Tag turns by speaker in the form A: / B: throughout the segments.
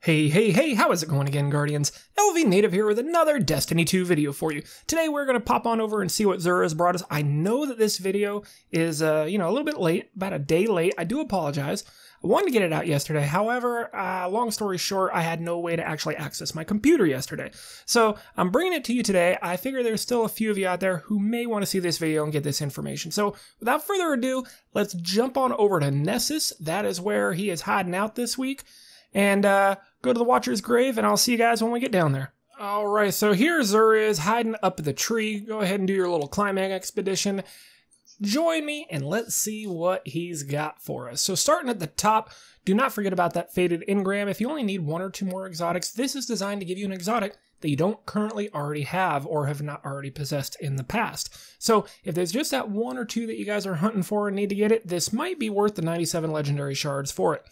A: Hey, how is it going again, Guardians? LVnative here with another Destiny 2 video for you. Today we're going to pop on over and see what Xur has brought us. I know that this video is, a little bit late, about a day late. I do apologize. I wanted to get it out yesterday. However, long story short, I had no way to actually access my computer yesterday. So I'm bringing it to you today. I figure there's still a few of you out there who may want to see this video and get this information. So without further ado, let's jump on over to Nessus. That is where he is hiding out this week. And go to the Watcher's Grave, and I'll see you guys when we get down there. Alright, so here Xur is hiding up the tree. Go ahead and do your little climbing expedition. Join me, and let's see what he's got for us. So starting at the top, do not forget about that faded engram. If you only need one or two more exotics, this is designed to give you an exotic that you don't currently already have or have not already possessed in the past. So if there's just that one or two that you guys are hunting for and need to get it, this might be worth the 97 legendary shards for it.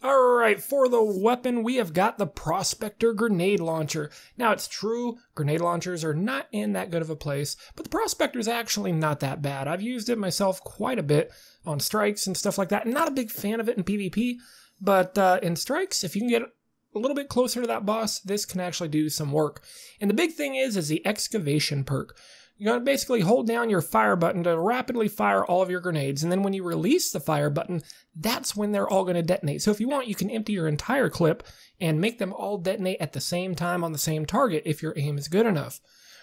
A: Alright, for the weapon, we have got the Prospector grenade launcher. Now, it's true, grenade launchers are not in that good of a place, but the Prospector is actually not that bad. I've used it myself quite a bit on strikes and stuff like that. Not a big fan of it in PvP, but in strikes, if you can get a little bit closer to that boss, this can actually do some work. And the big thing is the excavation perk. You're going to basically hold down your fire button to rapidly fire all of your grenades, and then when you release the fire button, that's when they're all going to detonate. So if you want, you can empty your entire clip and make them all detonate at the same time on the same target if your aim is good enough.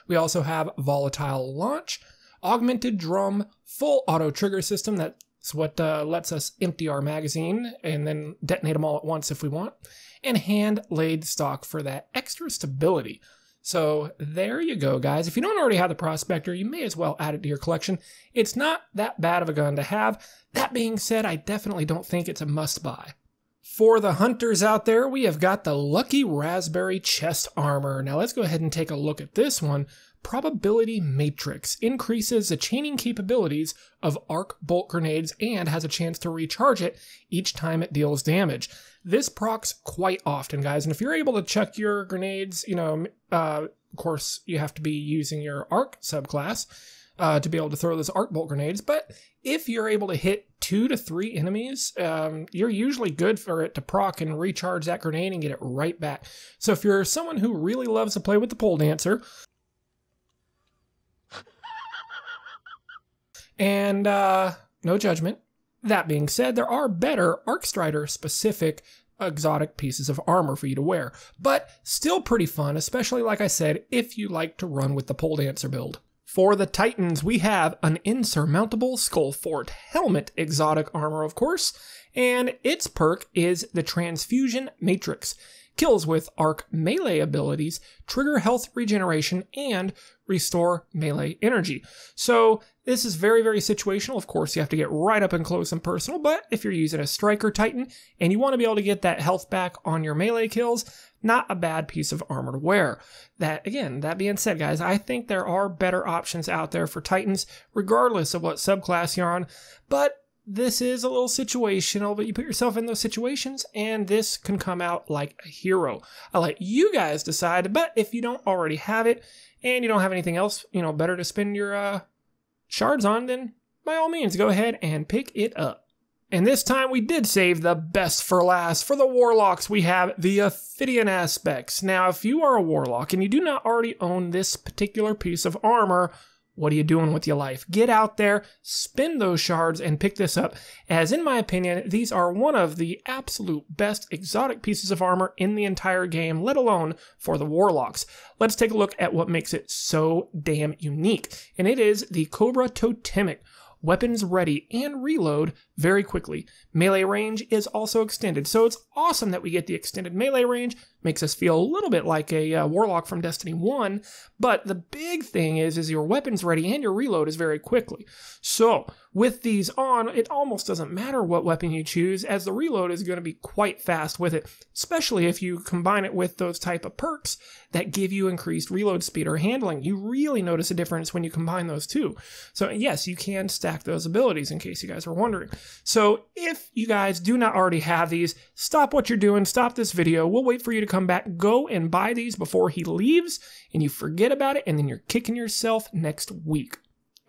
A: We also have volatile launch, augmented drum, full auto trigger system. That's what lets us empty our magazine and then detonate them all at once if we want, and hand-laid stock for that extra stability. So there you go, guys. If you don't already have the Prospector, you may as well add it to your collection. It's not that bad of a gun to have. That being said, I definitely don't think it's a must-buy. For the hunters out there, we have got the Lucky Raspberry Chest Armor. Now let's go ahead and take a look at this one. Probability Matrix increases the chaining capabilities of arc bolt grenades and has a chance to recharge it each time it deals damage. This procs quite often, guys, and if you're able to chuck your grenades, of course, you have to be using your arc subclass to be able to throw those arc bolt grenades, but if you're able to hit 2 to 3 enemies, you're usually good for it to proc and recharge that grenade and get it right back. So if you're someone who really loves to play with the pole dancer, and no judgment. That being said, there are better Arcstrider specific exotic pieces of armor for you to wear, but still pretty fun, especially like I said, if you like to run with the pole dancer build. For the Titans, we have an insurmountable SKULLFORT helmet exotic armor, of course, and its perk is the Transfusion Matrix. Kills with arc melee abilities, trigger health regeneration, and restore melee energy. So this is very, very situational. Of course, you have to get right up and close and personal, but if you're using a Striker Titan and you want to be able to get that health back on your melee kills, not a bad piece of armor to wear. That being said, guys, I think there are better options out there for Titans, regardless of what subclass you're on, but this is a little situational, but you put yourself in those situations, and this can come out like a hero. I'll let you guys decide, but if you don't already have it, and you don't have anything else, better to spend your shards on, then by all means, go ahead and pick it up. And this time we did save the best for last. For the Warlocks, we have the OPHIDIAN aspects. Now, if you are a Warlock and you do not already own this particular piece of armor, what are you doing with your life? Get out there, spend those shards, and pick this up, as in my opinion, these are one of the absolute best exotic pieces of armor in the entire game, let alone for the Warlocks. Let's take a look at what makes it so damn unique, and it is the Cobra Totemic. Weapons ready and reload very quickly. Melee range is also extended, so it's awesome that we get the extended melee range. Makes us feel a little bit like a Warlock from Destiny 1, but the big thing is your weapons ready and your reload is very quickly. So, with these on, it almost doesn't matter what weapon you choose, as the reload is going to be quite fast with it, especially if you combine it with those type of perks that give you increased reload speed or handling. You really notice a difference when you combine those two. So yes, you can stack those abilities, in case you guys were wondering. So if you guys do not already have these, stop what you're doing, stop this video, we'll wait for you to come back, go and buy these before he leaves, and you forget about it, and then you're kicking yourself next week.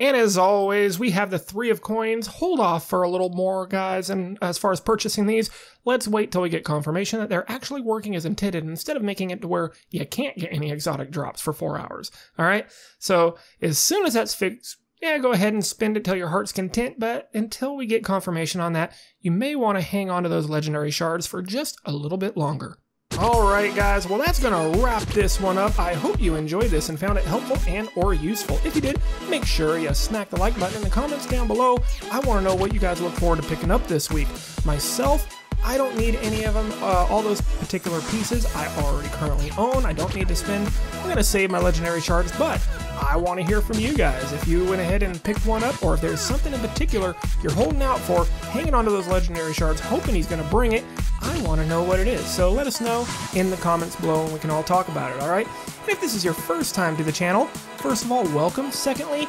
A: And as always, we have the 3 of coins. Hold off for a little more, guys, and as far as purchasing these, let's wait till we get confirmation that they're actually working as intended instead of making it to where you can't get any exotic drops for 4 hours. Alright, so as soon as that's fixed, yeah, go ahead and spend it till your heart's content, but until we get confirmation on that, you may want to hang on to those legendary shards for just a little bit longer. Alright guys, well that's gonna wrap this one up. I hope you enjoyed this and found it helpful and or useful. If you did, make sure you smack the like button in the comments down below. I want to know what you guys look forward to picking up this week. Myself, I don't need any of them, all those particular pieces I already currently own. I don't need to spend. I'm gonna save my legendary shards, but I want to hear from you guys. If you went ahead and picked one up, or if there's something in particular you're holding out for, hanging on to those legendary shards, hoping he's gonna bring it, I want to know what it is. So let us know in the comments below and we can all talk about it, alright? And if this is your first time to the channel, first of all, welcome. Secondly,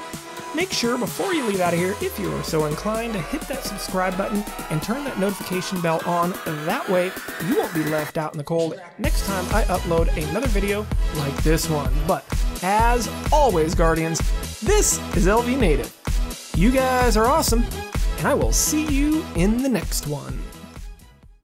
A: make sure before you leave out of here, if you are so inclined, to hit that subscribe button and turn that notification bell on. That way, you won't be left out in the cold next time I upload another video like this one. But as always, Guardians, this is LVnative. You guys are awesome, and I will see you in the next one.